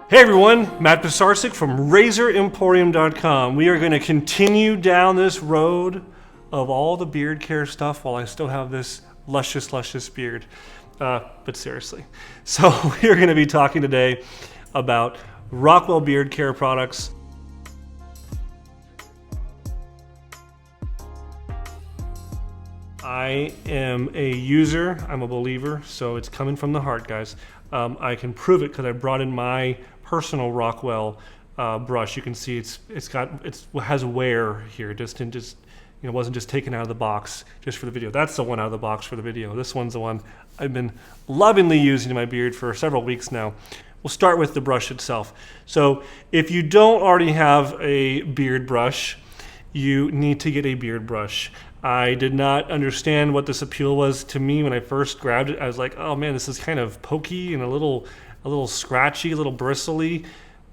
Hey everyone, Matt Pisarcik from RazorEmporium.com. We are going to continue down this road of all the beard care stuff while I still have this luscious beard. But seriously. So we are going to be talking today about Rockwell Beard Care products. I am a user, I'm a believer, so it's coming from the heart, guys. I can prove it because I brought in my personal Rockwell brush. You can see it has wear here. It wasn't just taken out of the box just for the video. That's the one out of the box for the video. This one's the one I've been lovingly using in my beard for several weeks now. We'll start with the brush itself. So if you don't already have a beard brush, you need to get a beard brush. I did not understand what this appeal was to me when I first grabbed it. I was like, oh man, this is kind of pokey and a little scratchy, a little bristly.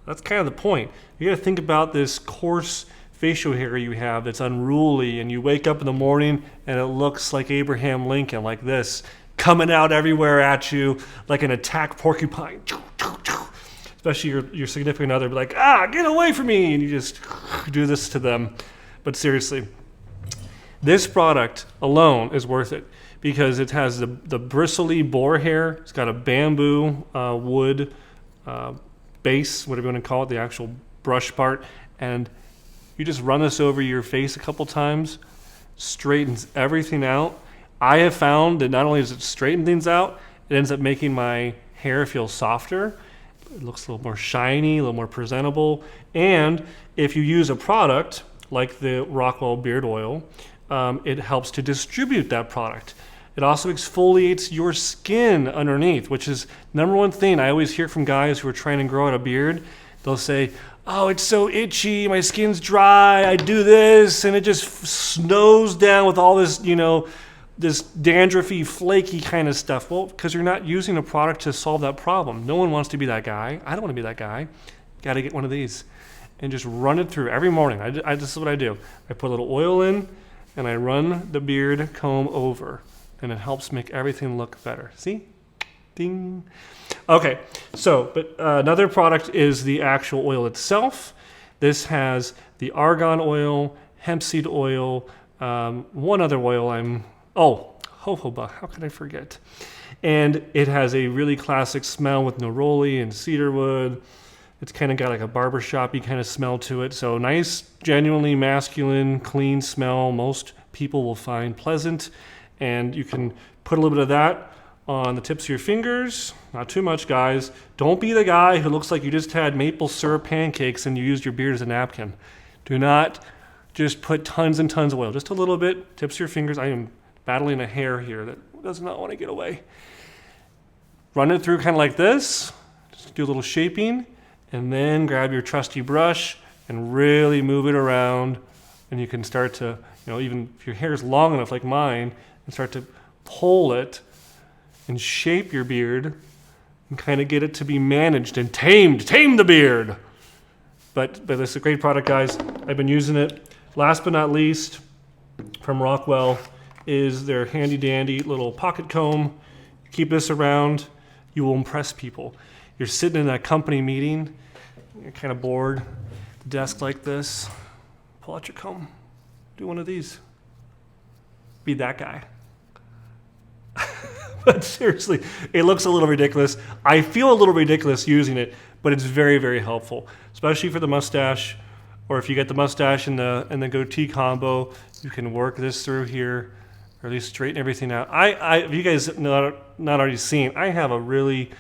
That's kind of the point. You got to think about this coarse facial hair you have that's unruly, and you wake up in the morning and it looks like Abraham Lincoln, like this, coming out everywhere at you like an attack porcupine. Especially your significant other be like, get away from me, and you just do this to them. But seriously, this product alone is worth it because it has the bristly boar hair. It's got a bamboo wood base, whatever you want to call it, the actual brush part. And you just run this over your face a couple times, straightens everything out. I have found that not only does it straighten things out, it ends up making my hair feel softer. It looks a little more shiny, a little more presentable. And if you use a product like the Rockwell Beard Oil, it helps to distribute that product. It also exfoliates your skin underneath, which is number one thing I always hear from guys who are trying to grow out a beard. They'll say, oh, it's so itchy, my skin's dry, I do this, and it just snows down with all this, this dandruffy, flaky kind of stuff. Well, because you're not using a product to solve that problem. No one wants to be that guy. I don't want to be that guy. Got to get one of these and just run it through every morning. This is what I do. I put a little oil in, and I run the beard comb over, and it helps make everything look better. See? Ding. Okay, but another product is the actual oil itself. This has the argan oil, hemp seed oil, one other oil jojoba, how can I forget? And it has a really classic smell with neroli and cedarwood. It's kind of got like a barbershop-y kind of smell to it. So nice, genuinely masculine, clean smell. Most people will find pleasant. And you can put a little bit of that on the tips of your fingers. Not too much, guys. Don't be the guy who looks like you just had maple syrup pancakes and you used your beard as a napkin. Do not just put tons and tons of oil. Just a little bit, tips of your fingers. I am battling a hair here that does not want to get away. Run it through kind of like this. Just do a little shaping. And then grab your trusty brush and really move it around. And you can start to, even if your hair is long enough like mine, and start to pull it and shape your beard and kind of get it to be managed and tamed. Tame the beard. But it's a great product, guys. I've been using it. Last but not least, from Rockwell, is their handy dandy little pocket comb. Keep this around. You will impress people. You're sitting in a company meeting, you're kind of bored, desk like this, pull out your comb, do one of these. Be that guy. But seriously, it looks a little ridiculous. I feel a little ridiculous using it, but it's very, very helpful, especially for the mustache, or if you get the mustache and the goatee combo, you can work this through here, or at least straighten everything out. If you guys not already seen, I have a really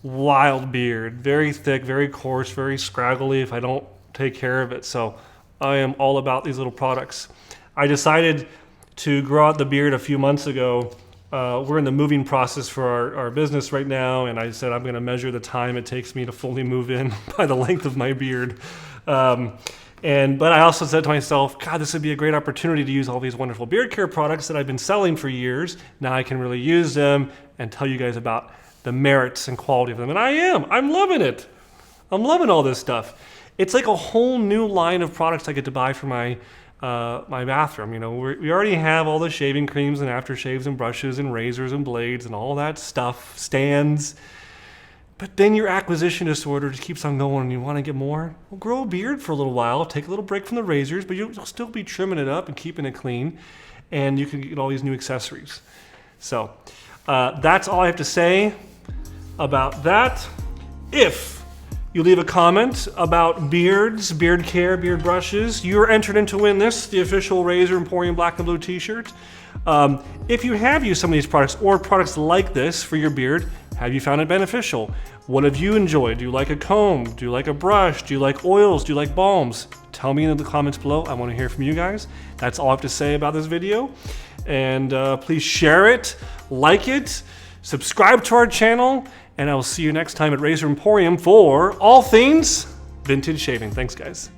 wild beard, very thick, very coarse, very scraggly if I don't take care of it. So I am all about these little products. I decided to grow out the beard a few months ago. We're in the moving process for our business right now, and I said I'm going to measure the time it takes me to fully move in by the length of my beard. But I also said to myself, God, this would be a great opportunity to use all these wonderful beard care products that I've been selling for years. Now I can really use them and tell you guys about the merits and quality of them. And I'm loving it. I'm loving all this stuff. It's like a whole new line of products I get to buy for my bathroom. We already have all the shaving creams and aftershaves and brushes and razors and blades and all that stuff, stands. but then your acquisition disorder just keeps on going and you want to get more. Well, grow a beard for a little while, take a little break from the razors, but you'll still be trimming it up and keeping it clean, and you can get all these new accessories. So that's all I have to say about that. If you leave a comment about beards, beard care, beard brushes, you're entered in to win this, the official Razor Emporium Black and Blue t-shirt. If you have used some of these products or products like this for your beard, have you found it beneficial? What have you enjoyed? Do you like a comb? Do you like a brush? Do you like oils? Do you like balms? Tell me in the comments below. I want to hear from you guys. That's all I have to say about this video. And please share it, like it, subscribe to our channel, and I will see you next time at Razor Emporium for all things vintage shaving. Thanks, guys.